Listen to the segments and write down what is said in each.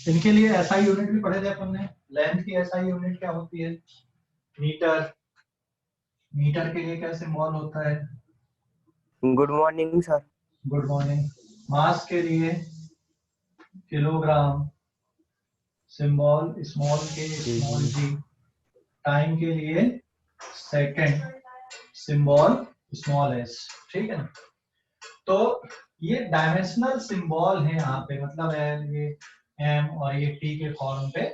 इनके लिए SI unit भी पढ़े थे अपन ने। लेंथ की एसआई यूनिट क्या होती है? मीटर। मीटर के लिए क्या सिंबल होता है? Good morning sir. Good morning. Mass के लिए kilogram, symbol small k small g. Time के लिए सेकंड, सिंबल स्मॉल एस। ठीक है ना? तो ये डायमेंशनल सिंबल है यहाँ पे, मतलब है ये एम और ये टी के फॉर्म पे।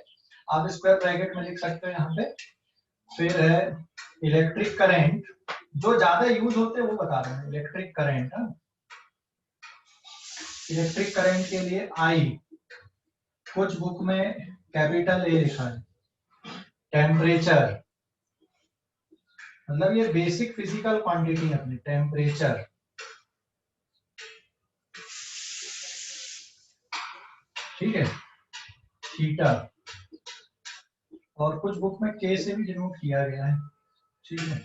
आप स्क्वायर ब्रैकेट में लिख सकते हो यहाँ पे। फिर है इलेक्ट्रिक करंट, जो ज्यादा यूज होते हैं वो बता रहे हैं। इलेक्ट्रिक करंट, इलेक्ट्रिक करंट के लिए आई, कुछ बुक में कैपिटल ए लिखा है। टेम्परेचर, मतलब ये बेसिक फिजिकल क्वांटिटी है अपनी, टेम्परेचर। ठीक है, थीटा, और कुछ बुक में के से भी डिनोट किया गया है। ठीक है,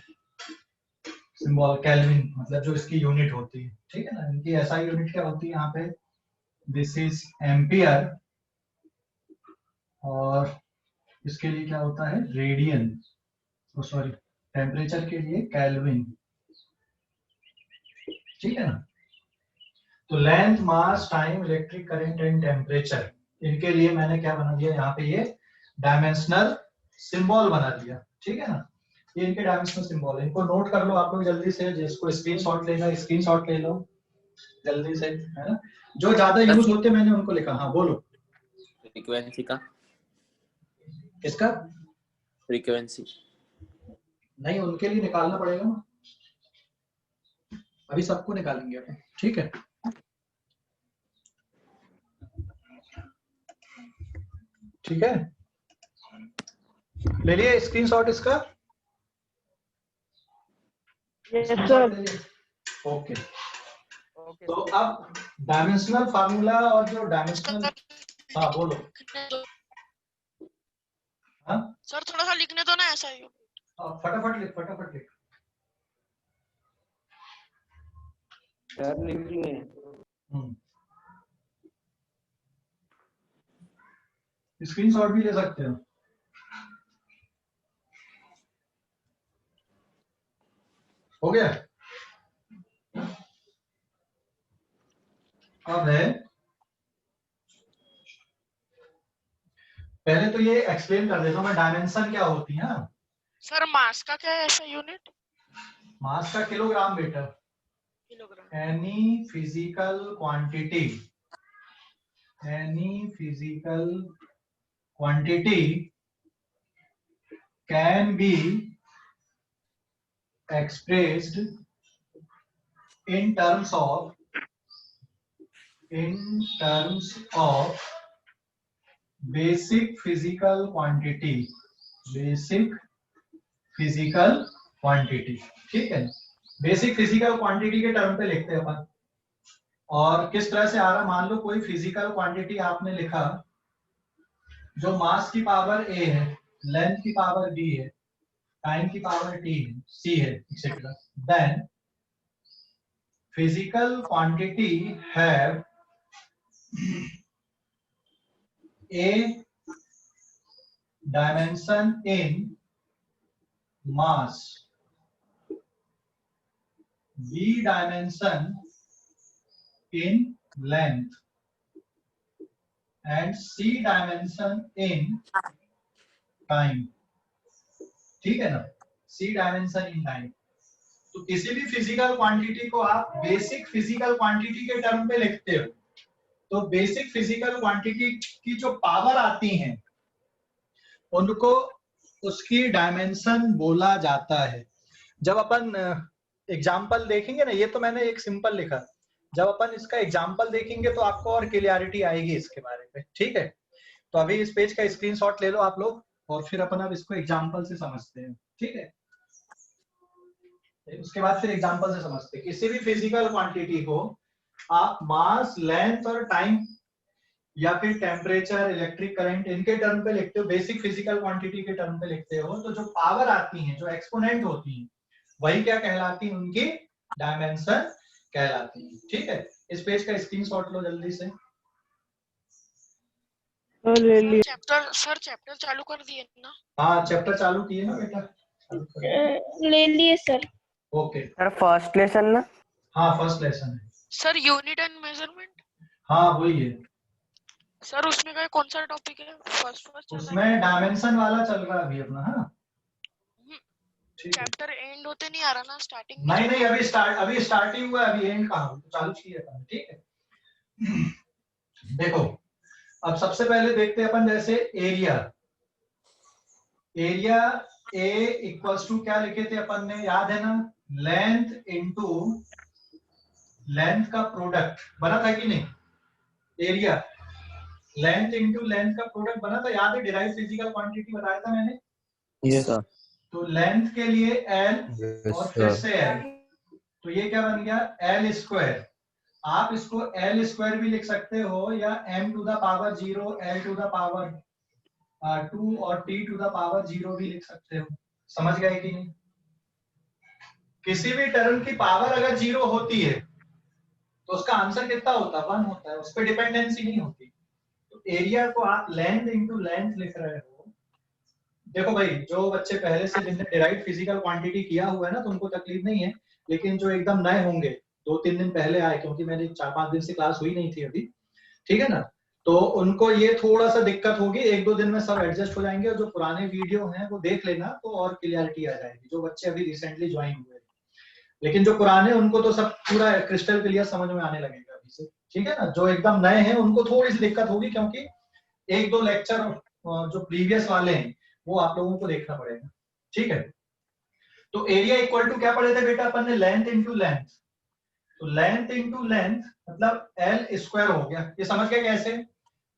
सिंबल केल्विन, मतलब जो इसकी यूनिट होती है। ठीक है ना? इनकी एसआई यूनिट क्या होती है यहाँ पे? दिस इज एम्पियर, और इसके लिए क्या होता है? रेडियन, सॉरी, टेम्परेचर के लिए केल्विन। ठीक है ना? तो length, mass, time, electric current and temperature, इनके लिए मैंने क्या बना दिया यहाँ पे? ये डायमेंशनल सिंबल बना दिया। ठीक है ना? ये इनके डायमेंशनल सिंबल है। इनको नोट कर लो आप लोग जल्दी से, जिसको स्क्रीनशॉट लेना स्क्रीनशॉट ले लो जल्दी से, है ना? जो ज्यादा यूज होते मैंने उनको लिखा। हाँ बोलो। फ्रीक्वेंसी का? किसका? फ्रीक्वेंसी नहीं, उनके लिए निकालना पड़ेगा ना, अभी सबको निकालेंगे अपन। ठीक है, ठीक है, ले लिए स्क्रीनशॉट इसका? Yes sir. ओके। तो अब डायमेंशनल फार्मूला और जो डायमेंशनल, हाँ बोलो। हाँ सर थोड़ा सा लिखने दो ना, ऐसा ही। फटाफट लिख, फटाफट लिख। सर लिखेंगे। स्क्रीनशॉट भी ले सकते हो। हो गया? अब है, पहले तो ये एक्सप्लेन कर देता हूं मैं, डायमेंशन क्या होती है। सर मास का क्या है ऐसा यूनिट? मास का किलोग्राम बेटा। Kilogram. Any physical quantity, any physical quantity can be expressed in terms of basic physical quantity, basic physical quantity। ठीक है, बेसिक फिजिकल क्वांटिटी के टर्म पे लिखते हैं अपन। और किस तरह से आ रहा, मान लो कोई फिजिकल क्वांटिटी आपने लिखा जो मास की पावर ए है, लेंथ की पावर बी है, टाइम की पावर टी है, सी है, etcetera. Then physical quantity have a dimension in mass, b dimension in length, and c dimension in time। ठीक है ना? c dimension in time। तो किसी भी फिजिकल क्वांटिटी को आप बेसिक फिजिकल क्वांटिटी के टर्म पे लिखते हो, तो बेसिक फिजिकल क्वांटिटी की जो पावर आती हैं उनको उसकी डायमेंशन बोला जाता है। जब अपन एग्जाम्पल देखेंगे ना, ये तो मैंने एक सिंपल लिखा, जब अपन इसका एग्जाम्पल देखेंगे तो आपको और क्लियरिटी आएगी इसके बारे में। ठीक है, तो अभी इस पेज का स्क्रीनशॉट ले लो आप लोग, और फिर अपन अब इसको एग्जाम्पल से समझते हैं। ठीक है, उसके बाद फिर एग्जाम्पल से समझते हैं। किसी भी फिजिकल क्वांटिटी को आप मास, लेंथ और टाइम या फिर टेम्परेचर, इलेक्ट्रिक करंट, इनके टर्म पे लिखते हो, बेसिक फिजिकल क्वांटिटी के टर्म पे लिखते हो, तो जो पावर आती है, जो एक्सपोनेंट होती है, वही क्या कहलाती है? उनकी डायमेंशन कहलाती है। ठीक है, इस पेज का स्क्रीनशॉट लो जल्दी से। ले लिए चैप्टर चालू कर दिए ना? हाँ चैप्टर चालू किए ना बेटा? चालू कर ले लिए sir. Okay. Sir first lesson ना? हाँ फर्स्ट लेसन है। सर यूनिट एंड मेजरमेंट, हाँ वही है। सर उसमें का कौन सा टॉपिक है? फर्स्ट चल रहा उसमें डायमेंशन वाला चल रहा है अभी अपना। हाँ है। ठीक है। चैप्टर एंड होते नहीं आ रहा ना, स्टार्टिंग नहीं नहीं अभी स्टार्टिंग हुआ है, अभी एंड कहाँ हुआ? चालू किया था ठीक है। देखो अब सबसे पहले देखते हैं अपन जैसे एरिया ए इक्वल्स टू क्या लिखे थे अपन ने, याद है ना? लेंथ इनटू लेंथ का प्रोडक्ट बना था कि नहीं? एरिया लेंथ इनटू लेंथ का प्रोडक्ट बना था, याद है? डिराइव फिजिकल क्वांटिटी बताया था मैंने। Yes sir. तो लेंथ के लिए एल यस और फिर सर। से एल, तो ये क्या बन गया? L square. आप इसको एल स्क्वायर भी लिख सकते हो या m to the power 0 l to the power 2 और t टू द पावर 0 भी लिख सकते हो। समझ गए कि नहीं? किसी भी टर्म की पावर अगर 0 होती है तो उसका आंसर कितना होता है? 1 होता है, उस पर डिपेंडेंसी नहीं होती। तो एरिया को आप लेंथ इनटू लेंथ लिख रहे हो। देखो भाई जो बच्चे पहले से जिनने डिराइव फिजिकल क्वांटिटी किया हुआ है ना तो उनको तकलीफ नहीं है, लेकिन जो एकदम नए होंगे 2-3 दिन पहले आए, क्योंकि मेरी 4-5 दिन से क्लास हुई नहीं थी अभी, ठीक है ना, तो उनको ये थोड़ा सा दिक्कत होगी। 1-2 दिन में सब एडजस्ट हो जाएंगे और जो पुराने वीडियो हैं वो देख लेना तो और क्लियरिटी आ जाएगी, जो बच्चे अभी रिसेंटली ज्वाइन हुए। लेकिन जो पुराने उनको तो सब पूरा क्रिस्टल क्लियर समझ में आने लगेगा अभी से, ठीक है ना? जो एकदम नए हैं उनको थोड़ी सी दिक्कत होगी, क्योंकि 1-2 लेक्चर जो प्रीवियस वाले हैं वो आप लोगों को देखना पड़ेगा, ठीक है? तो एरिया इक्वल टू क्या पढ़े थे बेटा अपन ने? Length into length. तो लेंथ इनटू लेंथ मतलब एल स्क्वायर हो गया। ये समझ गए कैसे?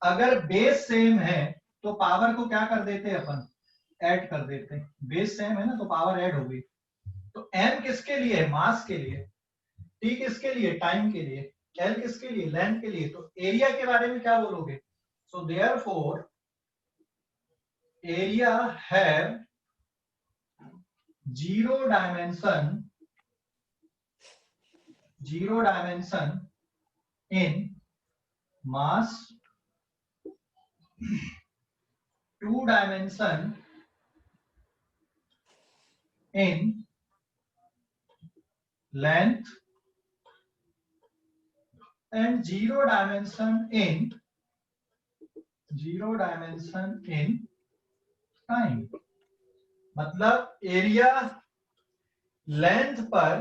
अगर बेस सेम है तो पावर को क्या कर देते हैं अपन? ऐड कर देते हैं। बेस सेम है ना तो पावर ऐड हो गई। तो m किसके लिए है? मास के लिए। t किसके लिए? टाइम के लिए। l किसके लिए? लेंथ के लिए। तो एरिया के बारे में क्या बोलोगे? So therefore area have zero dimension in mass, 2 dimension in length and 0 dimension in time। मतलब एरिया लेंथ पर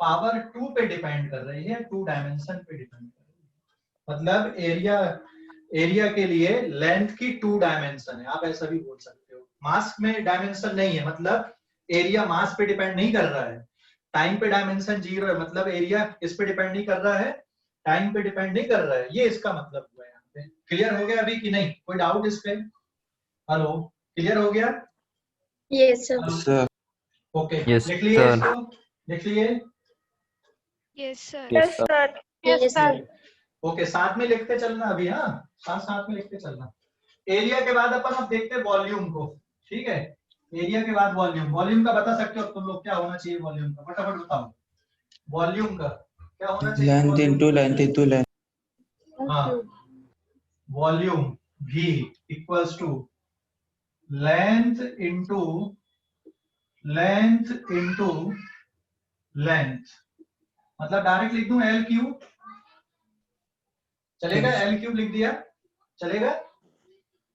पावर 2 पे डिपेंड कर रही है, 2 डायमेंशन पे डिपेंड कर रही है। मतलब एरिया के लिए लेंथ की 2 डायमेंशन है, आप ऐसा भी बोल सकते हो। मास में डायमेंशन नहीं है, मतलब एरिया मास पे डिपेंड नहीं कर रहा है। टाइम पे डायमेंशन 0 है, मतलब एरिया इस पे डिपेंड नहीं कर रहा है, टाइम पे डिपेंड नहीं कर रहा है। ये इसका मतलब हुआ है। यहाँ पे क्लियर हो गया अभी कि नहीं? कोई डाउट इस पे? हेलो, क्लियर हो गया? Yes sir. ओके, Yes, लिख लिए sir. इसको? लिख लिए? Yes sir. Yes, sir. Yes sir. Okay, साथ में लिखते चलना अभी। हाँ साथ में लिखते चलना। एरिया के बाद अपन अब देखते हैं वॉल्यूम को, ठीक है? एरिया के बाद वॉल्यूम का बता सकते हो तुम लोग क्या होना चाहिए? वॉल्यूम का फटाफट बताओ। वॉल्यूम का क्या होना चाहिए? Length into length. हाँ, volume V equals to length into length मतलब डायरेक्ट लिख दूं L क्यूब, चलेगा? L क्यूब लिख दिया, चलेगा?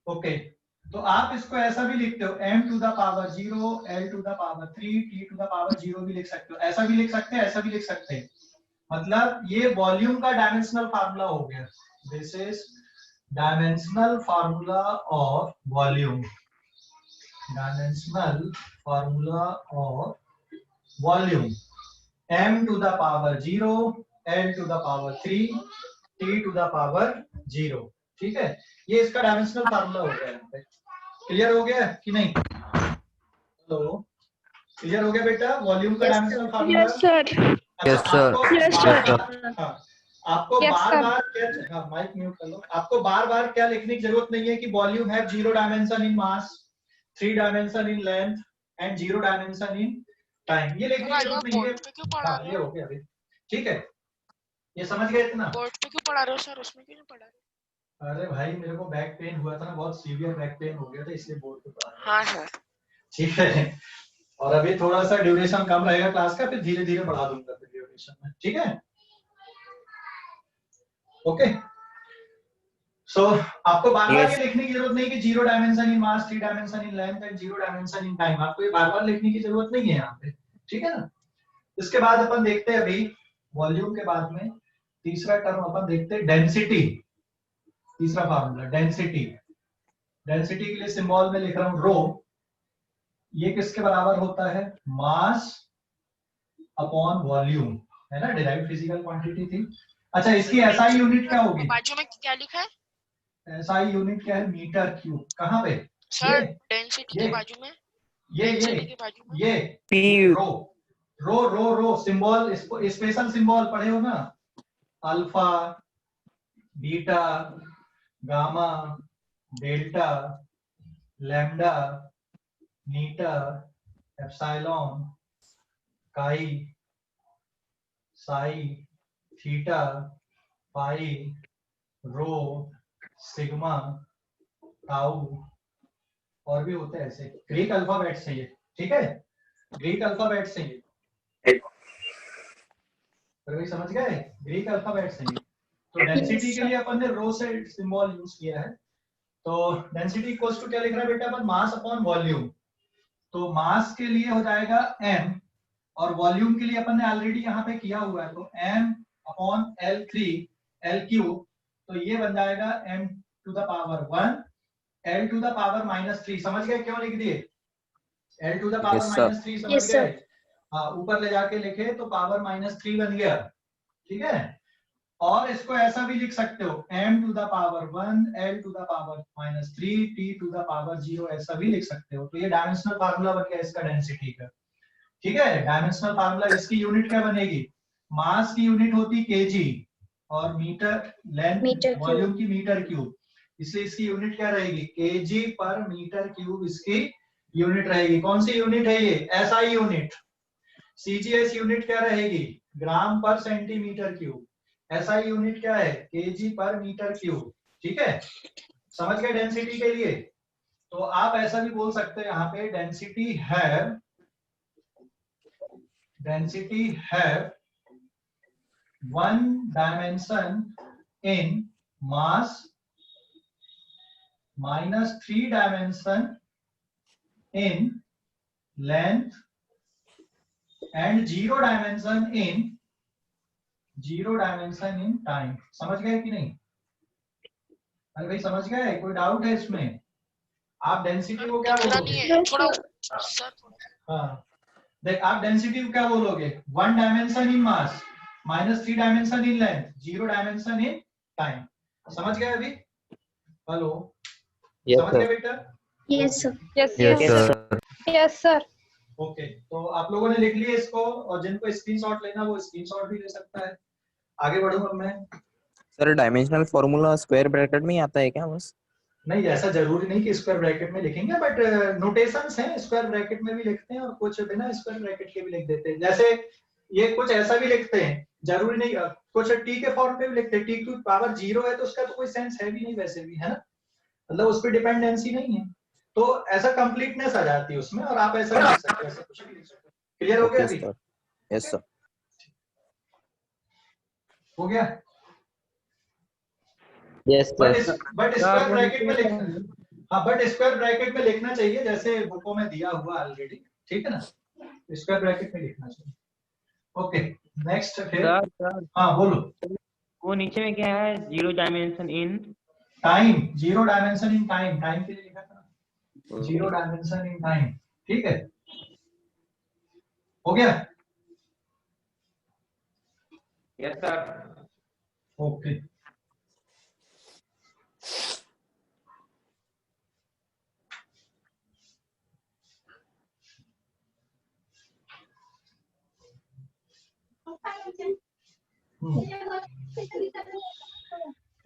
ओके, तो आप इसको ऐसा भी लिखते हो m to the power 0 l to the power 3 t to the power 0 भी लिख सकते हो। ऐसा भी लिख सकते हैं, ऐसा भी लिख सकते हैं। मतलब ये वॉल्यूम का डायमेंशनल फार्मूला हो गया। This is dimensional formula of volume. Dimensional formula of volume m to the power 0 l to the power 3 t to the power 0, ठीक है? ये इसका डायमेंशनल फार्मूला हो गया। यहाँ पे क्लियर हो गया कि नहीं? हेलो, क्लियर हो गया बेटा? वॉल्यूम का dimensional formula. Yes sir. Yes, sir. Yes, sir. आपको Yes, बार sir. बार क्या, हाँ माइक म्यूट कर लो। आपको बार बार क्या लिखने की जरूरत नहीं है कि वॉल्यूम है 0 dimension in mass, 3 dimension in length and 0 dimension in time. ये लिखने की जरूरत नहीं है। बोर्ड पे क्यों पढ़ा हाँ रहे ये हो? हो गया अभी, ठीक है? ये समझ गए इतना? बोर्ड पे क्यों पढ़ा रहे हो सर? उसमें क्यों नहीं पढ़ा रहे? अरे भाई मेरे को बैक पेन हुआ था ना, बहुत सीवियर बैक पेन हो गया था, इसलिए बोर्ड पे पढ़ा रहा हाँ था। सर। ठीक है, और अभी थोड़ा सा ड्यूरेशन कम रहेगा क्लास का, फिर धीरे धीरे बढ़ा दूंगा फिर ड्यूरेशन में, ठीक है। ओके, सो आपको बार बार ये लिखने की जरूरत नहीं कि 0 dimension in mass, 3 dimension in length and 0 dimension in time, आपको ये बार बार लिखने की जरूरत नहीं है यहाँ पे, ठीक है ना। इसके बाद अपन देखते हैं अभी वॉल्यूम के बाद में तीसरा टर्म अपन देखते हैं डेंसिटी। तीसरा फार्मूला डेंसिटी। डेंसिटी के लिए सिंबल में लिख रहा हूं रो। ये किसके बराबर होता है? मास अपॉन वॉल्यूम, है ना, डिराइव्ड फिजिकल क्वांटिटी थी। अच्छा, इसकी एसआई यूनिट क्या होगी? बाजू में क्या लिखा है एसआई यूनिट क्या है? Metre cube. कहाँ पे? सर? डेंसिटी ये के बाजू में, ये डेंसिटी के बाजू में ये rho rho rho rho symbol, इसको स्पेशल सिंबल पढ़े हो ना, alpha, beta, gamma, delta, lambda, metre, epsilon, chi, psi, theta, pi, rho, sigma, tau, और भी होते हैं ऐसे। ग्रीक अल्फाबेट से ये, ठीक है, ग्रीक अल्फाबेट से ये, समझ गए? ग्रीक अल्फाबेट से ये। तो डेंसिटी के लिए अपन ने रो से सिंबल यूज किया है। तो डेंसिटी इक्वल्स टू क्या लिख रहा है बेटा अपन? Mass upon volume. तो मास के लिए हो जाएगा m, और वॉल्यूम के लिए अपन ने ऑलरेडी यहाँ पे किया हुआ है, तो m अपॉन L3 L3, तो ये बन जाएगा m to the power 1 L to the power -3। समझ गए क्यों लिख दिए? L टू द पावर -3 समझ Yes, sir. गए? हाँ, ऊपर ले जाके लिखे तो पावर -3 बन गया, ठीक है। और इसको ऐसा भी लिख सकते हो, m to the power 1 L to the power -3 T to the power 0, ऐसा भी लिख सकते हो। तो ये डायमेंशनल फार्मूला बन गया इसका डेंसिटी का, ठीक है। डायमेंशनल फार्मूला, इसकी यूनिट क्या बनेगी? मास की यूनिट होती केजी, और मीटर, लेंथ, मीटर वॉल्यूम की मीटर क्यूब, इसलिए इसकी यूनिट क्या रहेगी? केजी पर मीटर क्यूब इसकी यूनिट रहेगी। कौन सी यूनिट है ये? SI unit. सीजीएस यूनिट क्या रहेगी? ग्राम पर सेंटीमीटर क्यूब। एसआई यूनिट क्या है? केजी पर मीटर क्यूब, ठीक है। समझ गए डेंसिटी के लिए? तो आप ऐसा भी बोल सकते हैं यहाँ पे, डेंसिटी है one dimension in mass -3 dimension in length and 0 dimension in time। समझ गए कि नहीं? अरे भाई समझ गए? कोई डाउट है इसमें? आप डेंसिटी को क्या दिखना नहीं है बोलोगे? थोड़ा सर। हाँ, देख, आप डेंसिटी को क्या बोलोगे? 1 dimension in mass, -3 dimension in length, 0 dimension in time. समझ गए अभी? हेलो, समझ गए बेटा? Yes, sir. Yes, sir. Yes, sir. Okay, तो आप लोगों ने लिख लिया इसको, और जिनको स्क्रीनशॉट लेना वो स्क्रीनशॉट भी ले सकता है। आगे बढ़ूंगा मैं। Sir dimensional formula square bracket में ही आता है क्या बस? नहीं, ऐसा जरूरी नहीं कि स्क्वायर ब्रैकेट में लिखेंगे, बट नोटेशंस हैं, स्क्वायर ब्रैकेट में भी लिखते हैं और कुछ बिना स्क्वायर ब्रैकेट के भी लिख देते हैं। जैसे ये कुछ ऐसा भी लिखते हैं, जरूरी नहीं, कुछ टी के फॉर्म पे भी लिखते हैं। टी की पावर 0 है तो उसका तो कोई सेंस है भी नहीं वैसे भी, है ना, मतलब उस पर डिपेंडेंसी नहीं है, तो ऐसा कंप्लीटनेस आ जाती है उसमें, और आप ऐसा लिख सकते हो, ऐसा कुछ भी लिख सकते हो। क्लियर हो गया अभी? Yes sir. हो गया? Yes, but sir. Square bracket में लिखना, हाँ, बट स्क्वायर ब्रैकेट में लिखना चाहिए जैसे बुकों में दिया हुआ ऑलरेडी, ठीक है ना, स्क्वायर ब्रैकेट में लिखना चाहिए। ओके, नेक्स्ट फिर। हाँ बोलो। वो नीचे में क्या है? 0 dimension in time, 0 dimension in time, time के लिए लिखा था 0 डायमेंशन इन टाइम, ठीक है। हो गया? Yes sir. ओके,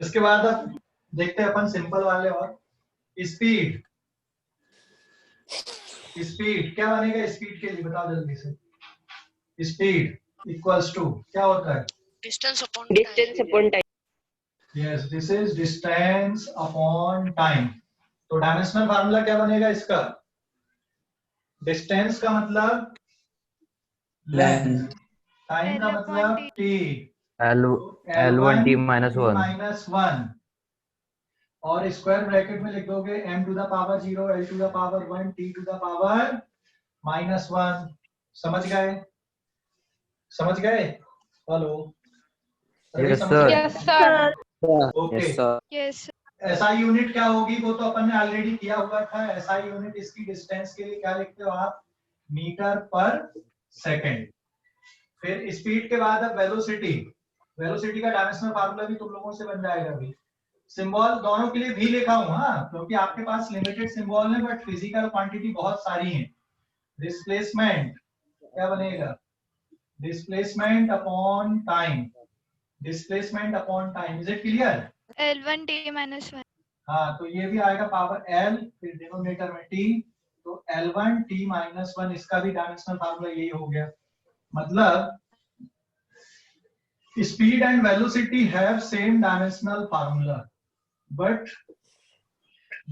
इसके बाद अब देखते हैं अपन सिंपल वाले। और स्पीड, स्पीड क्या बनेगा? स्पीड के लिए बताओ जल्दी से। स्पीड इक्वल्स टू क्या होता है? Distance upon time. Yes this is distance upon time. तो डायमेंशनल फार्मूला क्या बनेगा इसका? डिस्टेंस का मतलब लेंथ, टाइम का मतलब t, L1 T minus 1 minus 1 और स्क्वायर ब्रैकेट में लिख दोगे m to the power 0 l to the power 1 t to the power minus 1। समझ गए? समझ गए? हेलो सभी Yes, समझ sir. गए? Yes, sir. Okay Yes, sir. Yes. SI unit क्या होगी वो तो अपन ने ऑलरेडी किया हुआ था। एसआई यूनिट इसकी डिस्टेंस के लिए क्या लिखते हो आप? Metre per second. फिर स्पीड के बाद अब वेलोसिटी। वेलोसिटी का डायमेंशनल फार्मूला भी तुम लोगों से बन जाएगा अभी। सिंबल दोनों के लिए भी लिखा हूं, हाँ, क्योंकि आपके पास लिमिटेड सिंबल है बट फिजिकल क्वांटिटी बहुत सारी है। डिस्प्लेसमेंट क्या बनेगा? Displacement upon time. Displacement upon time, is it clear? L1 T minus 1. हाँ, तो ये भी आएगा पावर L फिर डिनोमिनेटर में T, तो L1 T माइनस 1 इसका भी डायमेंशनल फार्मूला यही हो गया। मतलब speed and velocity have same dimensional formula but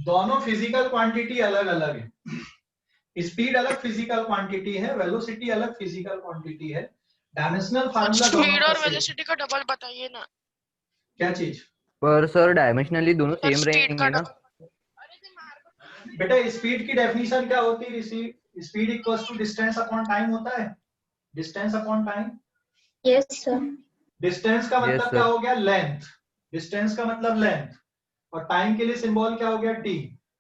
दोनों फिजिकल क्वांटिटी अलग अलग है। स्पीड अलग फिजिकल क्वांटिटी है, वेलोसिटी अलग फिजिकल क्वांटिटी है। डायमेंशनल फार्मूला दोनों स्पीड का और same। वेलोसिटी का डबल बताइए ना। क्या चीज? पर सर डायमेंशनली दोनों सर सेम स्पीड का रहेंगे ना? डबल। बेटा स्पीड की डेफिनेशन क्या होती है? Speed equals to distance upon time होता है। Distance upon time. Yes, sir. Distance का Yes, मतलब sir. क्या हो गया? लेंथ। डिस्टेंस का मतलब लेंथ और टाइम के लिए सिंबल क्या हो गया? t।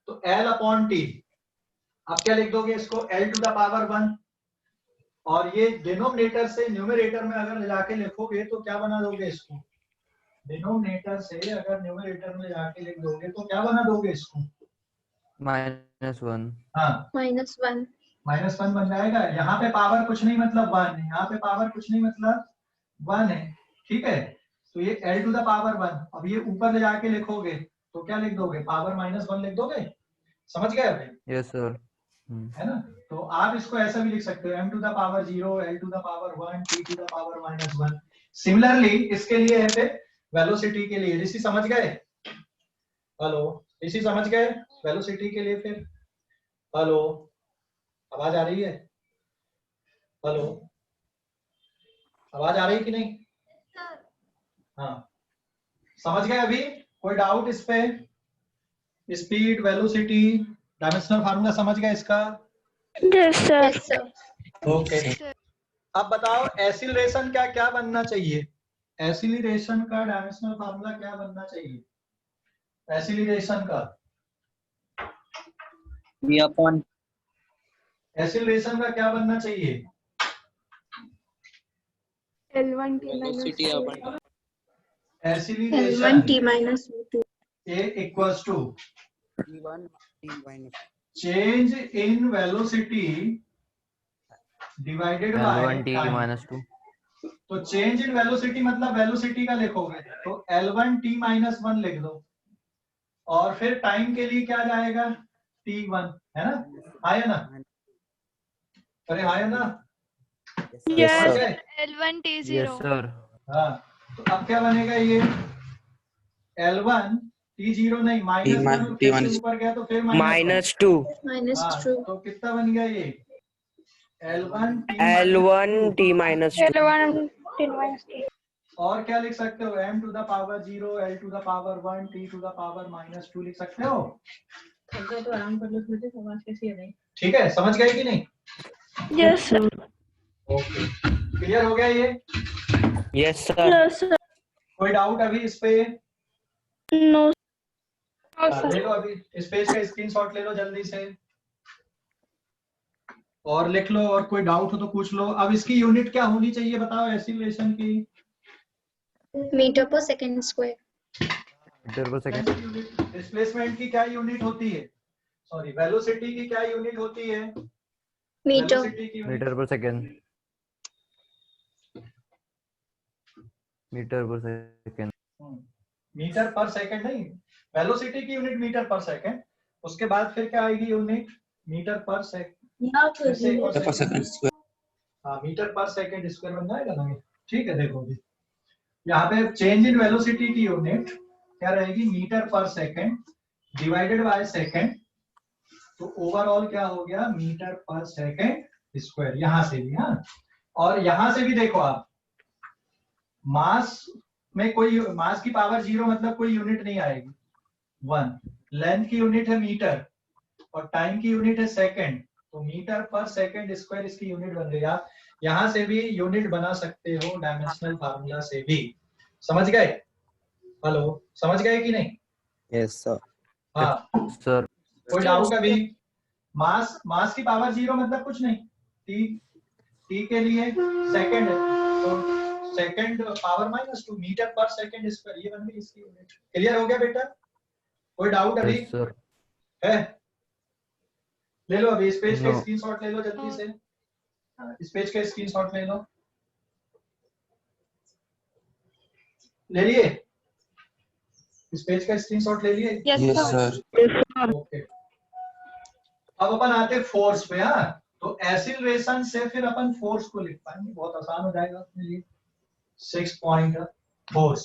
तो l अपॉन t। अब क्या लिख दोगे इसको? l टू द पावर 1 और ये डिनोमिनेटर से न्यूमरेटर में अगर ले जाके लिखोगे तो क्या बना दोगे इसको? डिनोमिनेटर से अगर न्यूमरेटर में जाके लिख दोगे तो क्या बना दोगे इसको? -1 हाँ -1. -1 बन जाएगा। यहाँ पे पावर कुछ नहीं मतलब 1 है, यहाँ पे पावर कुछ नहीं मतलब 1 है, ठीक है। तो ये l टू द पावर 1, अब ये ऊपर ले जाके लिखोगे तो क्या लिख दोगे? पावर -1 लिख दोगे। समझ गए भाई? Yes, sir. है ना? तो आप इसको ऐसा भी लिख सकते हो m to the power 0 l to the power 1 t to the power -1। Similarly इसके लिए है फिर वेलोसिटी के लिए। ऋषि समझ गए? हेलो ऋषि समझ गए? वेलोसिटी के लिए फिर हेलो आवाज आ रही है? हेलो आवाज आ रही है कि नहीं? हाँ समझ गए अभी? कोई डाउट इस पे? स्पीड वेलोसिटी डायमेंशनल फार्मूला समझ गए इसका? Yes, sir. Yes, sir. Okay अब बताओ एसिलरेशन का क्या बनना चाहिए? एसिलरेशन का डायमेंशनल फार्मूला क्या बनना चाहिए? एसिलरेशन का V upon एसिलरेशन का क्या बनना चाहिए? L1 T minus velocity 2. upon acceleration L1 T minus 2. A equals to V1 T minus change in velocity divided by L1 T time. minus 2 तो चेंज इन वेलोसिटी मतलब velocity का लिखोगे तो L1 T minus 1 लिख दो और फिर time के लिए क्या जाएगा? T1, है ना? आया ना? अरे आया ना? Yes, समझ sir. गए? L1 T0. Yes, sir. हाँ तो अब क्या बनेगा ये? L1 T0 नहीं -1 फिर से ऊपर गया तो फिर -2 -2. तो कितना बन गया ये? L1 L1 T minus 2 L1 T minus 2. और क्या लिख सकते हो? m to the power 0 l to the power 1 t to the power -2 लिख सकते हो। तो आराम कर लो, थोड़ी आवाज कैसी है? ठीक है, समझ गए कि नहीं? Yes, sir. ओके क्लियर हो गया ये? Yes, sir. Yes, sir. कोई डाउट अभी इस पे? No. No, ले sir. लो अभी इस पेज का स्क्रीनशॉट ले लो जल्दी से और लिख लो और कोई डाउट हो तो पूछ लो। अब इसकी यूनिट क्या होनी चाहिए बताओ एसिलेशन की? Meter per second square. Meter per second. Displacement की क्या यूनिट होती है? सॉरी वेलोसिटी की क्या यूनिट होती है? Meter. वेलोसिटी की unit Meter per second. Meter per second. Metre per second नहीं, वेलोसिटी की यूनिट मीटर पर सेकंड। उसके बाद फिर क्या आएगी यूनिट? Metre per second. हाँ मीटर पर सेकंड स्क्वायर बन जाएगा ना? ठीक है देखो भी यहाँ पे चेंज इन वेलोसिटी की यूनिट क्या रहेगी, metre per second divided by second, तो ओवरऑल क्या हो गया, मीटर पर सेकंड स्क्वायर। यहां से भी, हाँ, और यहां से भी देखो आप, मास में कोई मास की पावर 0 मतलब कोई यूनिट नहीं आएगी, 1, लेंथ की यूनिट है मीटर और टाइम की यूनिट है सेकंड, तो मीटर पर सेकंड स्क्वायर इसकी यूनिट बन गई। आप यहां से भी यूनिट बना सकते हो डायमेंशनल फार्मूला से भी। समझ गए? हेलो, समझ गए कि नहीं? Yes, sir. हाँ, सर कोई डाउट अभी? मास की पावर 0 मतलब कुछ नहीं, टी के लिए सेकंड है, तो second power -2 metre per second square, ये बन गई इसकी यूनिट। क्लियर हो गया बेटा? कोई डाउट अभी यस सर। है? ले लो अभी इस पेज का No. स्क्रीनशॉट ले लो जल्दी से। इस पेज का स्क्रीनशॉट ले लो, ले लिए? इस पेज का स्क्रीनशॉट ले लिए? Yes, sir. ओके, अब अपन आते फोर्स पे। हाँ, तो एक्सीलरेशन से फिर अपन फोर्स को लिख पाएंगे, बहुत आसान हो जाएगा अपने लिए। 6 point force,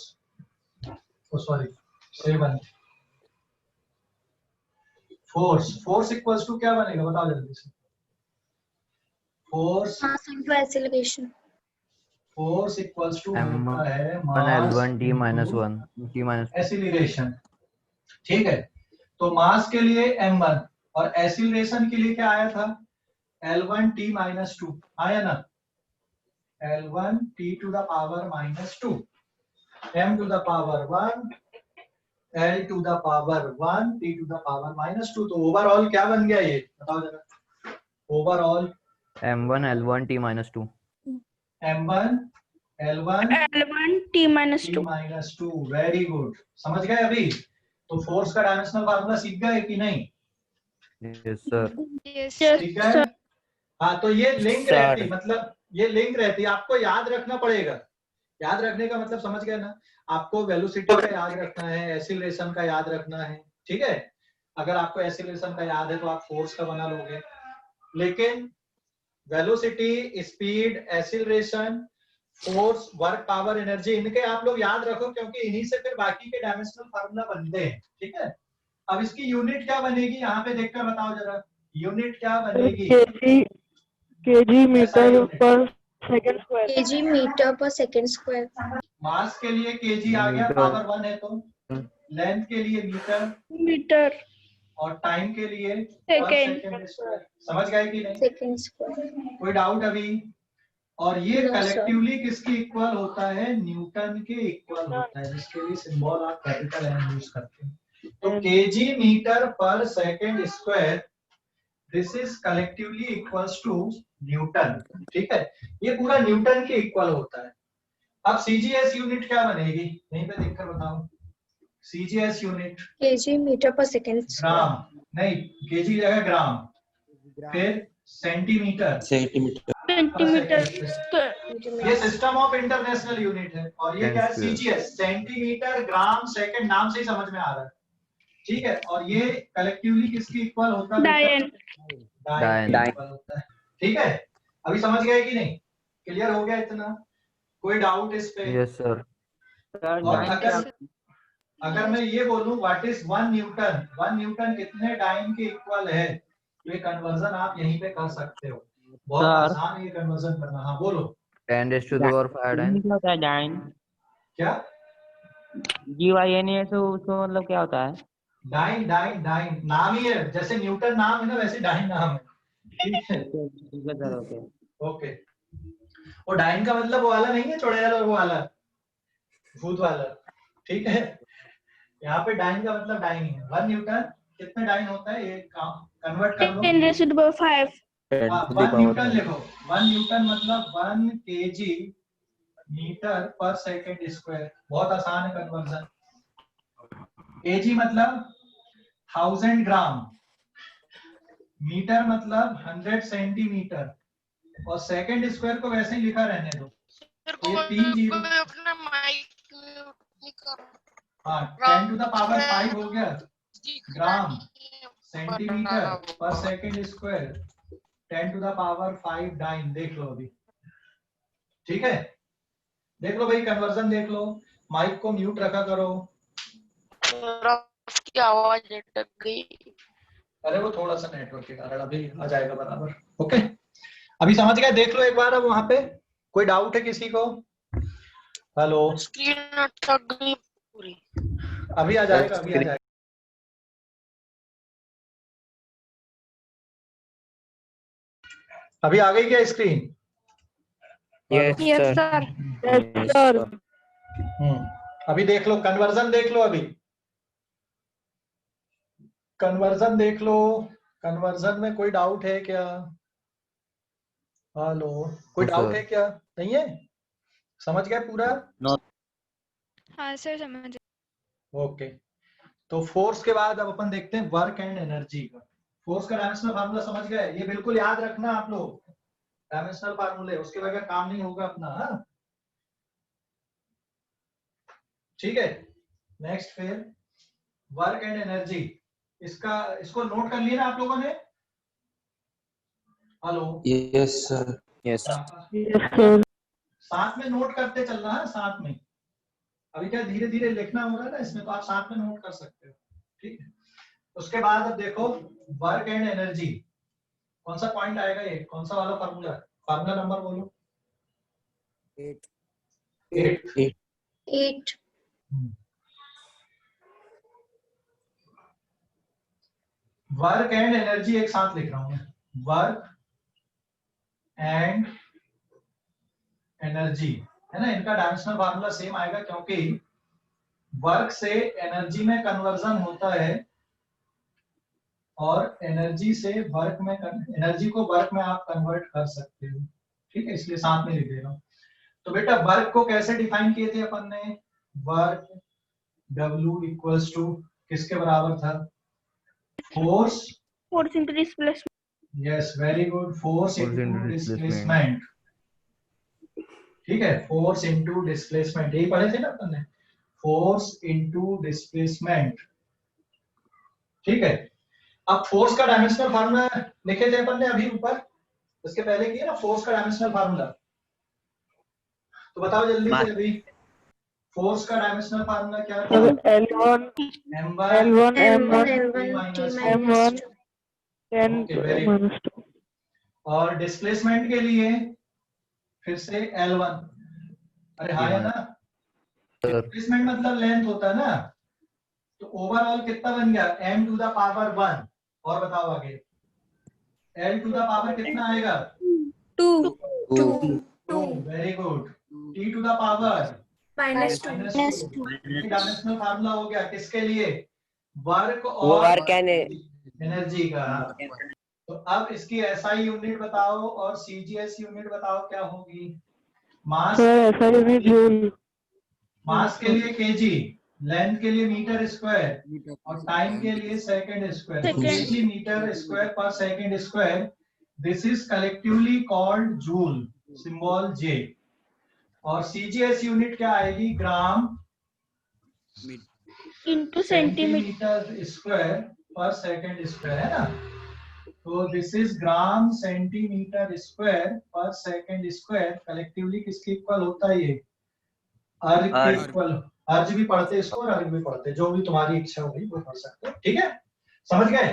sorry 7 force equals to क्या बनेगा, बताओ जल्दी से। Force Mass into acceleration. Equals to M1 होता है L1 mass T minus 1 T minus 2. Acceleration. ठीक है, तो मास के लिए m1 और एक्सीलरेशन के लिए क्या आया था, L1 T minus 2 आया ना, L1 T to the power -2, m to the power 1, L to the power 1, T to the power -2, तो ओवरऑल क्या बन गया ये, बताओ जरा। Overall M1 L1 T minus 2. m1 L1 L1 T minus T 2. -2, very good, समझ गए अभी? तो फोर्स का डायमेंशनल फार्मूला सीख गए कि नहीं? Yes sir. Yes, ठीक है, sir. हाँ, तो ये लिंक Sir. रहती, मतलब ये लिंक रहती, आपको याद रखना पड़ेगा। याद रखने का मतलब समझ गए ना, आपको वेलोसिटी का याद रखना है, एक्सीलरेशन का याद रखना है, ठीक है? अगर आपको एक्सीलरेशन का याद है तो आप फोर्स का बना लोगे, लेकिन velocity, speed, acceleration, force, work, power, energy, इनके आप लोग याद रखो, क्योंकि इन्हीं से फिर बाकी के डायमेंशनल फार्मूला बनते हैं। ठीक है, अब इसकी यूनिट क्या बनेगी, यहाँ पे देखकर बताओ जरा, यूनिट क्या बनेगी? Kg metre unit। Per second square. kg meter per second square. Mass के लिए केजी आ गया, मीटर। पावर 1 है तो, लेंथ के लिए मीटर, Meter और टाइम के लिए Second. Second square. समझ गए कि नहीं? second square. कोई डाउट अभी? और ये No, sir. कलेक्टिवली किसके इक्वल होता है, न्यूटन के इक्वल होता है, जिसके लिए सिंबल आप कैपिटल एन यूज करते हैं। तो kg metre per second square, this is collectively equals to Newton. ठीक है, ये पूरा न्यूटन के इक्वल होता है। अब सीजीएस यूनिट क्या बनेगी, यहीं पे देखकर बताओ। CGS unit kg meter per second square. ग्राम, नहीं केजी जगह ग्राम, फिर सेंटीमीटर, Centimeter. Centimeter ये square. System of international unit है, और ये क्या है, सीजीएस, सेंटीमीटर, ग्राम, सेकंड, नाम से ही समझ में आ रहा है। ठीक है, और ये कलेक्टिवली किसके इक्वल होता है? Diane. डायन के इक्वल होता है। ठीक है, अभी समझ गए कि नहीं? क्लियर हो गया इतना? कोई डाउट इस पे? Yes sir. और अगर मैं ये बोलूं व्हाट इज 1 न्यूटन, 1 न्यूटन कितने डाइन के इक्वल है, ये कन्वर्जन आप यहीं पे कर सकते हो, बहुत सर। आसान है ये कन्वर्जन करना। हाँ बोलो 10 raised to the power 5 क्या times. होता है डाइन? क्या? GYN तो उसको मतलब क्या होता है? डाइन, डाइन, डाइन नाम ही है, जैसे न्यूटन नाम है ना, वैसे डाइन नाम है। ठीक है, ठीक है सर, ओके। ओके। वो डाइन का मतलब वो वाला नहीं है, चुड़ैल और वो वाला भूत वाला। ठीक है, यहाँ पे डाइन का मतलब डाइन ही है। 1 न्यूटन कितने डाइन होता है, ये कन्वर्ट कर लो। 10 raised to the power 5. 10 to the 1 power Newton 9. लिखो, 1 न्यूटन मतलब 1 KG metre per second square, बहुत आसान है कन्वर्जन। केजी मतलब 1000 ग्राम, मीटर मतलब 100 सेंटीमीटर, और सेकंड स्क्वायर को वैसे ही लिखा रहने दो। मेरे ये को 3 जीरो, अपना माइक म्यूट नहीं कर हाँ 10 टू द पावर 5 हो गया gram, centimetre per second square, 10 to the power 5 dyne. देख लो अभी, ठीक है, देख लो भाई, कन्वर्जन देख लो। माइक को म्यूट रखा करो, सर आपकी आवाज अटक गई। अरे वो थोड़ा सा नेटवर्क के कारण, अभी आ जाएगा बराबर। ओके, अभी समझ गए? देख लो एक बार अब वहां पे कोई डाउट है किसी को? हेलो, स्क्रीन अटक गई पूरी। अभी आ जाएगा, अभी आ जाएगा। अभी आ गई क्या screen? Yes, Yes, sir. sir. Yes, sir. अभी देख लो, कन्वर्जन देख लो। अभी कन्वर्जन देख लो। कन्वर्जन में कोई डाउट है क्या? हेलो, कोई No, डाउट sir. है क्या? नहीं है? समझ गए पूरा? हाँ सर समझ। ओके, तो फोर्स के बाद अब अपन देखते हैं वर्क एंड एनर्जी का। फोर्स का डायमेंशनल फार्मूला समझ गए? ये बिल्कुल याद रखना आप लोग, डायमेंशनल फार्मूले, उसके बगैर काम नहीं होगा अपना। हाँ, ठीक है। नेक्स्ट फिर वर्क एंड एनर्जी, इसको नोट कर लिया ना आप लोगों ने? Hello, Yes, sir. Yes. साथ में नोट करते चलना है, साथ में। अभी क्या धीरे धीरे लिखना हो रहा है ना इसमें, तो आप साथ में नोट कर सकते हो, ठीक है। उसके बाद अब देखो वर्क एंड एनर्जी, कौन सा पॉइंट आएगा ये? कौन सा वाला फार्मूला? फार्मूला नंबर बोलो। 8. वर्क एंड एनर्जी एक साथ लिख रहा हूं मैं, वर्क एंड एनर्जी, है ना। इनका डायमेंशनल फार्मूला सेम आएगा, क्योंकि वर्क से एनर्जी में कन्वर्जन होता है और एनर्जी से वर्क में, एनर्जी को वर्क में आप कन्वर्ट कर सकते हो, ठीक है। इसलिए साथ में लिख दे रहा हूं। तो बेटा वर्क को कैसे डिफाइन किए थे अपन ने? वर्क W इक्वल्स टू किसके बराबर था? Force. Force into displacement. Yes, very good, force Force into into displacement, ठीक है। फोर्स इनटू डिस्प्लेसमेंट, यही पढ़े थे ना अपन ने, फोर्स इनटू डिस्प्लेसमेंट, ठीक है। अब फोर्स का डायमेंशनल फार्मूला लिखे थे अपन ने अभी ऊपर, इसके पहले किया ना फोर्स का डायमेंशनल फार्मूला। तो बताओ जल्दी से अभी, फोर्स का डायमेंशनल फार्मूला क्या था? L1 m1 L1 T T minus minus 2. 10 Okay, very good. minus 2. और डिस्प्लेसमेंट के लिए फिर से L1, अरे हाँ है ना, Sir. डिस्प्लेसमेंट मतलब लेंथ होता है ना। तो ओवरऑल कितना बन गया? m to the power 1। और बताओ आगे, l टू द पावर कितना आएगा? 2. 2, very good. t to the power Minus 2. Dimensional formula हो गया किसके लिए? वर्क और एनर्जी का। तो अब इसकी SI यूनिट बताओ और CGS यूनिट बताओ क्या होगी? मास, मास के लिए kg, लेंथ के लिए मीटर स्क्वायर और टाइम के लिए सेकंड स्क्वायर। तो kg metre square per second square, this is collectively called joule, symbol J। और CGS यूनिट क्या आएगी? ग्राम Into centimeter. Centimetre square per second square, है ना। तो this is gram centimetre square per second square, collectively किसके equal होता है ये? अर्ग के इक्वल। अर्ज भी पढ़ते इसको और अर्ग भी पढ़ते, जो भी तुम्हारी इच्छा होगी वो पढ़ सकते हो, ठीक है। समझ गए?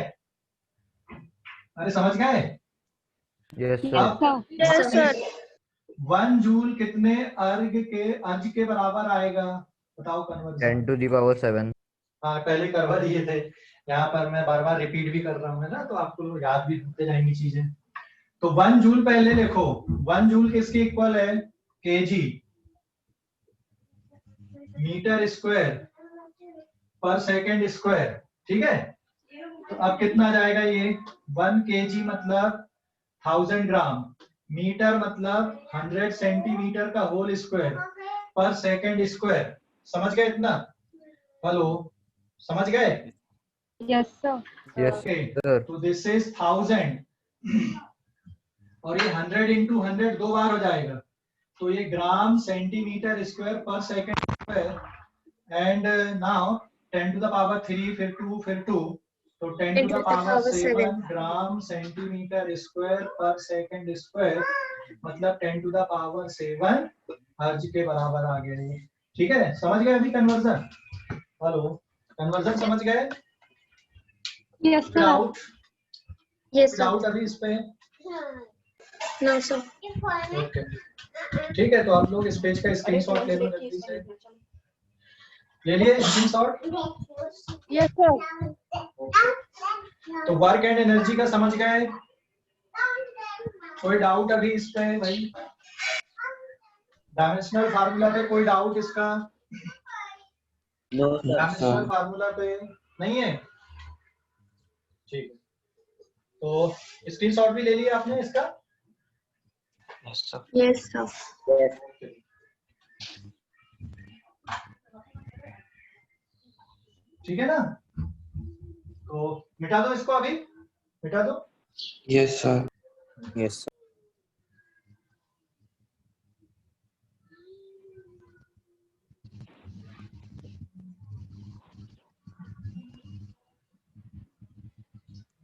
अरे समझ गए? Yes, sir. Yes, sir. 1 joule कितने अर्ज के बराबर आएगा? बताओ कन्वर्जन। 10 to the power 7. हाँ, पहले करवा दिए थे, यहाँ पर मैं बार बार रिपीट भी कर रहा हूँ, है ना, तो आपको याद भी होते जाएंगी चीजें। तो 1 जूल पहले लिखो, 1 जूल किसके इक्वल है? kg metre square per second square, ठीक है। तो अब कितना जाएगा ये? 1 kg मतलब 1000 ग्राम, मीटर मतलब 100 सेंटीमीटर का whole square per second square. समझ गए इतना? हेलो, समझ गए? Yes, sir. Yes, Okay, sir. तो दिस इज 1000 और ये 100 इंटू 100 दो बार हो जाएगा, तो ये gram centimetre square per second square. And now 10 to the power 3, फिर 2, फिर 2, तो 10 to the power 7 gram centimetre square per second square, मतलब 10 टू द पावर 7 अर्ज के बराबर आ गया ये, ठीक है। समझ गए अभी कन्वर्जन? हेलो, कन्वर्जन समझ गए? Yes, sir. Doubt? Yes, sir. Doubt अभी इस पे? No, sir. ओके ठीक है, तो आप लोग इस पेज का स्क्रीनशॉट ले लो जल्दी से। ले लिए स्क्रीनशॉट? Yes, sir. तो वर्क एंड एनर्जी का समझ गए? कोई डाउट अभी इस पे भाई? डायमेंशनल फार्मूला पे कोई डाउट इसका? डायमेंशनल फार्मूला पे नहीं है? ठीक है, तो स्क्रीनशॉट भी ले लिया आपने इसका? Yes, sir. ठीक है ना? तो मिटा दो इसको, अभी मिटा दो। Yes sir. Yes sir.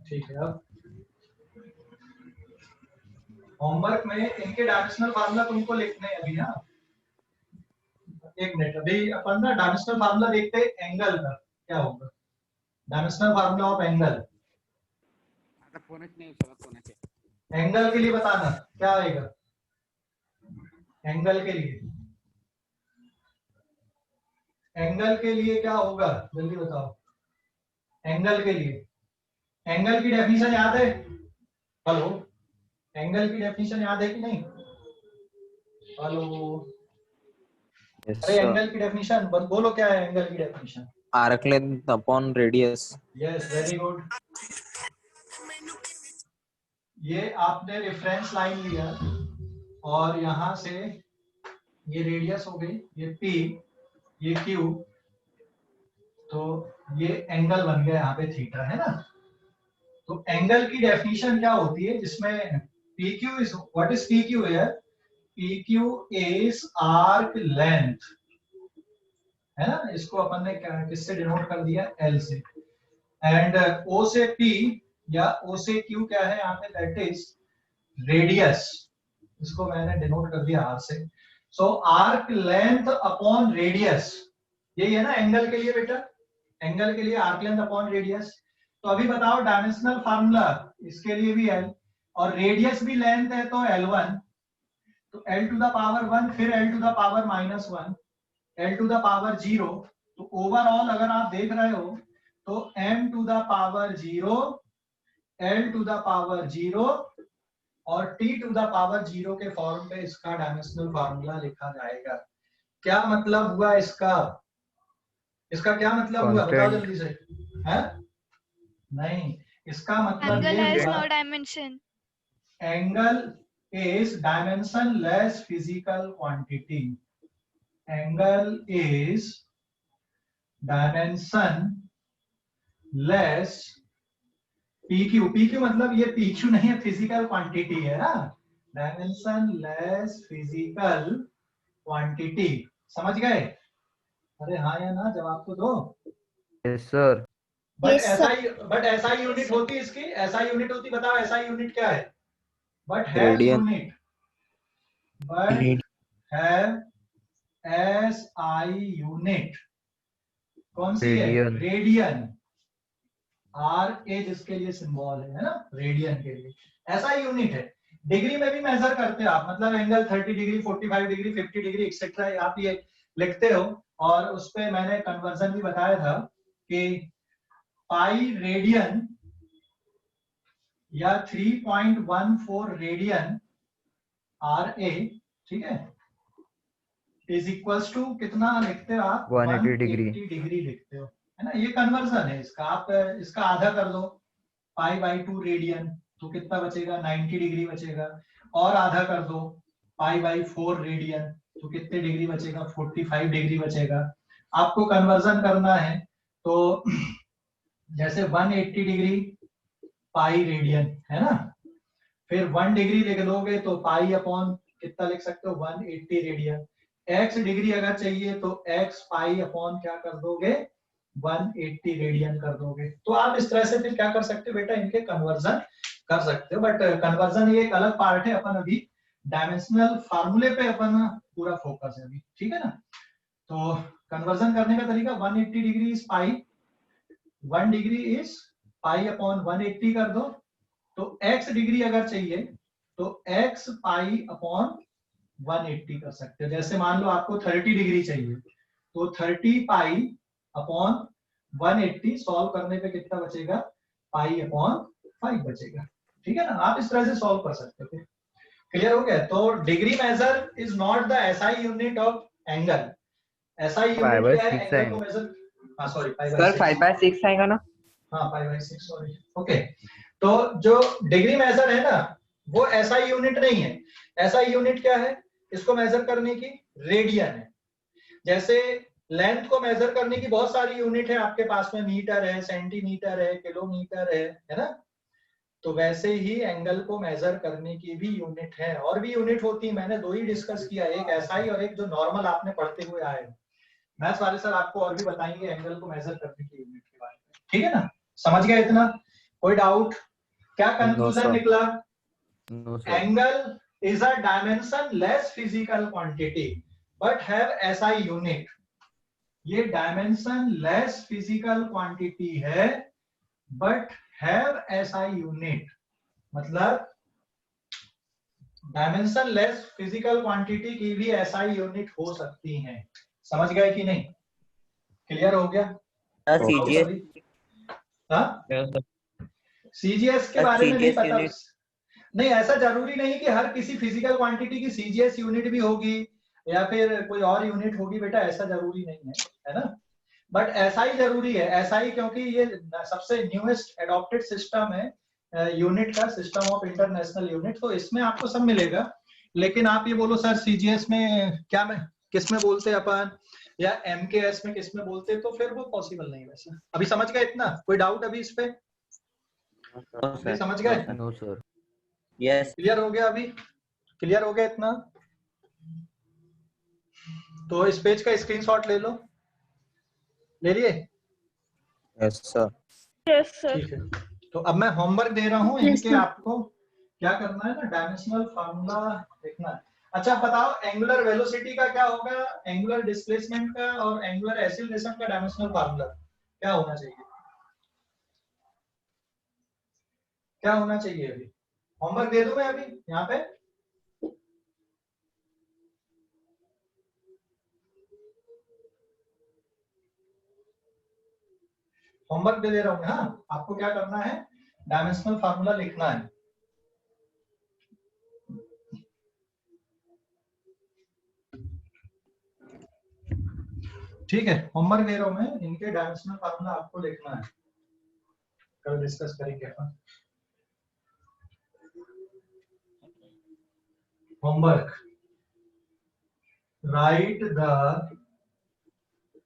ठीक है, अब होमवर्क में इनके डायमेंशनल फार्मूला तुमको लिखने हैं अभी। हाँ, एक मिनट, अभी अपन ना डायमेंशनल फार्मूला देखते हैं एंगल का क्या होगा। Dimensional formula of angle, angle के लिए बताना क्या आएगा। एंगल के लिए, एंगल के लिए क्या होगा जल्दी बताओ। एंगल के लिए, एंगल की डेफिनेशन याद है? हेलो, एंगल की डेफिनेशन याद है कि नहीं? हेलो, अरे एंगल की डेफिनेशन बोलो, क्या है एंगल की definition? Arc length upon radius. Yes, very good. ये आपने रेफरेंस लाइन लिया और यहां से ये रेडियस हो गई, ये P, ये Q, तो ये एंगल बन गया यहाँ पे थीटा, है ना? तो एंगल की डेफिनेशन क्या होती है जिसमें PQ is, what is PQ here? PQ is arc length, है ना? इसको अपन ने किससे डिनोट कर दिया? L से। एंड O से P या O से Q क्या है यहाँ पे? दैट इज रेडियस, इसको मैंने डिनोट कर दिया R से। सो आर्क लेंथ अपॉन रेडियस, यही है ना एंगल के लिए बेटा? एंगल के लिए आर्क लेंथ अपॉन रेडियस। तो अभी बताओ डायमेंशनल फार्मूला इसके लिए भी L, और रेडियस भी लेंथ है तो L1, तो L टू द पावर 1, फिर L to the power -1, L to the power 0, तो ओवरऑल अगर आप देख रहे हो तो m to the power 0, L to the power 0 और t टू द पावर 0 के फॉर्म पे इसका डायमेंशनल फार्मूला लिखा जाएगा। क्या मतलब हुआ इसका? इसका क्या मतलब हुआ बताओ जल्दी से। है नहीं, इसका मतलब Angle ये has हुआ no dimension. Angle is dimensionless physical quantity. Angle is dimensionless PQ, PQ मतलब ये PQ नहीं है, फिजिकल क्वांटिटी है ना? डायमेंशनलेस फिजिकल क्वांटिटी, समझ गए? अरे हाँ या ना, जवाब तो दो। Yes sir. बट ऐसा यूनिट होती इसकी, ऐसा यूनिट होती, बताओ ऐसा यूनिट क्या है? बट है यूनिट, बट है SI यूनिट, कौन सी है? रेडियन। RA जिसके लिए सिंबल है ना, रेडियन के लिए ऐसा यूनिट है। डिग्री में भी मेजर करते हो आप, मतलब angle 30 degree, 45 degree, 50 degree etcetera आप ये लिखते हो। और उस पे मैंने कन्वर्जन भी बताया था कि पाई रेडियन या 3.14 रेडियन RA, ठीक है, इज इक्वल्स टू कितना लिखते हो आप? 180 डिग्री लिखते हो, है ना? ये कन्वर्जन है इसका। आप इसका आधा कर दो, π/2 रेडियन, तो कितना बचेगा? 90 डिग्री बचेगा। और आधा कर दो, π/4 रेडियन, तो कितने डिग्री बचेगा? 45 डिग्री बचेगा। आपको कन्वर्जन करना है तो जैसे 180 डिग्री पाई रेडियन, है ना? फिर 1 डिग्री लिख दोगे तो पाई अपॉन कितना लिख सकते हो? 180 रेडियन। x डिग्री अगर चाहिए तो x पाई अपॉन क्या कर दोगे? 180 रेडियन कर दोगे। तो आप इस तरह से फिर क्या कर सकते हो बेटा? इनके कन्वर्जन कर सकते हो। बट कन्वर्जन ये एक अलग पार्ट है, अपन अभी डायमेंशनल फार्मूले पे अपन पूरा फोकस है अभी, ठीक है ना? तो कन्वर्जन करने का तरीका 180 degree is pi, 1 degree is pi upon 180 कर दो, तो x डिग्री अगर चाहिए तो x पाई अपॉन 180 कर सकते हो। जैसे मान लो आपको 30 डिग्री चाहिए तो 30 पाई अपॉन 180 सॉल्व करने पे कितना बचेगा, पाई अपॉन 5 बचेगा। ठीक है ना, आप इस तरह से सॉल्व कर सकते हो। क्लियर हो गया? तो degree measure is not the SI unit of angle. SI unit क्या है, एंगल को मेजर, हाँ सॉरी सर 5/6 आएगा ना? हाँ 5/6 सॉरी। ओके, तो जो डिग्री मेजर है ना वो एसआई यूनिट नहीं है। एसआई यूनिट क्या है, इसको मेजर करने की रेडियन है। जैसे लेंथ को मेजर करने की बहुत सारी यूनिट है आपके पास में, मीटर है, सेंटीमीटर है, किलोमीटर है ना। तो वैसे ही एंगल को मेजर करने की भी यूनिट है, और भी यूनिट होती है। मैंने दो ही डिस्कस किया, एक एसआई और एक जो नॉर्मल आपने पढ़ते हुए आए। मैथ्स वाले सर आपको और भी बताएंगे एंगल को मेजर करने की यूनिट के बारे में। ठीक है ना, समझ गए इतना? कोई डाउट? क्या कंक्लूजन निकला? No sir. Angle is a dimensionless physical quantity but have SI unit। ये dimensionless physical quantity है but have SI unit। मतलब dimensionless physical quantity की भी SI unit हो सकती हैं। समझ गए कि नहीं? क्लियर हो गया? CGS हाँ, Yes, sir. CGS के बारे में नहीं CGS पता। unit। नहीं, ऐसा जरूरी नहीं कि हर किसी फिजिकल क्वांटिटी की सीजीएस यूनिट भी होगी या फिर कोई और यूनिट होगी बेटा, ऐसा जरूरी नहीं है ना। बट एसआई जरूरी है। एसआई क्योंकि ये सबसे न्यूएस्ट एडॉप्टेड सिस्टम है यूनिट का, सिस्टम ऑफ इंटरनेशनल यूनिट, तो इसमें आपको सब मिलेगा। लेकिन आप ये बोलो सर सीजीएस में क्या, में किस में बोलते हैं अपन, या एमकेएस में किस में बोलते हैं, तो फिर वो पॉसिबल नहीं। वैसे अभी समझ गए इतना? कोई डाउट अभी इस पे? अभी समझ गए? No sir. Yes। क्लियर हो गया? अभी क्लियर हो गया इतना? तो इस पेज का स्क्रीनशॉट ले लो। ले लिए? Yes sir। Yes, sir. ठीक है, तो अब मैं होमवर्क दे रहा हूँ। Yes, इनके sir. आपको क्या करना है ना, डायमेंशनल फार्मूला देखना है। अच्छा बताओ, एंगुलर वेलोसिटी का क्या होगा, एंगुलर डिस्प्लेसमेंट का और एंगुलर एक्सीलरेशन का डायमेंशनल फार्मूला क्या होना चाहिए? क्या होना चाहिए? अभी होमवर्क दे दूं मैं अभी यहाँ पे? होमवर्क दे रहा हूँ। हाँ, आपको क्या करना है, डायमेंशनल फार्मूला लिखना है। ठीक है, होमवर्क दे रहा हूँ मैं, इनके डायमेंशनल फार्मूला आपको लिखना है, कल डिस्कस करेंगे अपन। होमवर्क, राइट द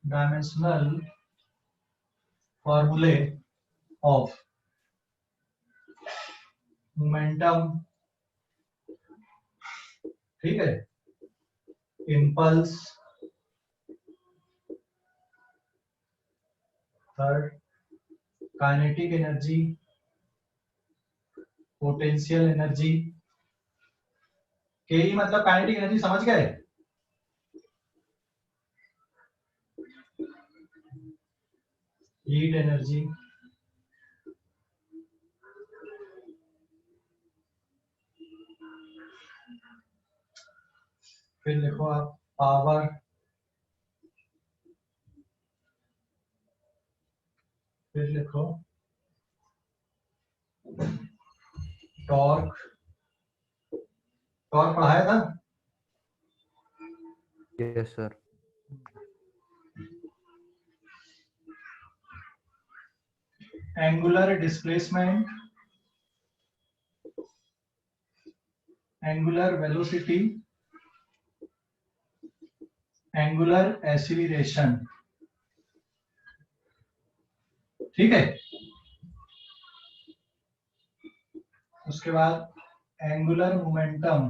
डायमेंशनल फॉर्मूले ऑफ मोमेंटम, ठीक है, impulse, third kinetic energy, potential energy. के मतलब काइनेटिक एनर्जी, समझ गए? हीट एनर्जी, फिर लिखो आप पावर, फिर लिखो टॉर्क। टॉर्क पढ़ाया था? Yes sir. Angular displacement, angular velocity, angular acceleration. ठीक है, उसके बाद angular momentum,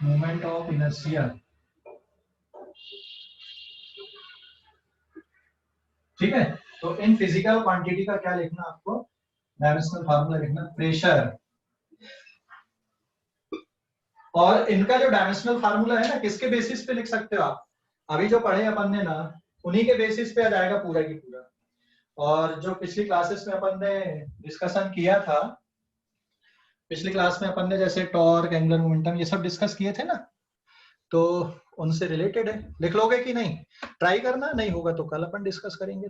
moment of inertia. ठीक है, तो इन फिजिकल क्वांटिटी का क्या लिखना आपको, डायमेंशनल फार्मूला लिखना। प्रेशर, और इनका जो डायमेंशनल फार्मूला है ना, किसके बेसिस पे लिख सकते हो आप? अभी जो पढ़े अपन ने ना, उन्हीं के बेसिस पे आ जाएगा पूरा की पूरा। और जो पिछली क्लासेस में अपन ने डिस्कशन किया था, पिछली क्लास में अपन ने जैसे टॉर्क, एंगुलर मोमेंटम ये सब डिस्कस किए थे ना, तो उनसे रिलेटेड है। लिख लोगे कि नहीं? ट्राई करना, नहीं होगा तो कल अपन डिस्कस करेंगे।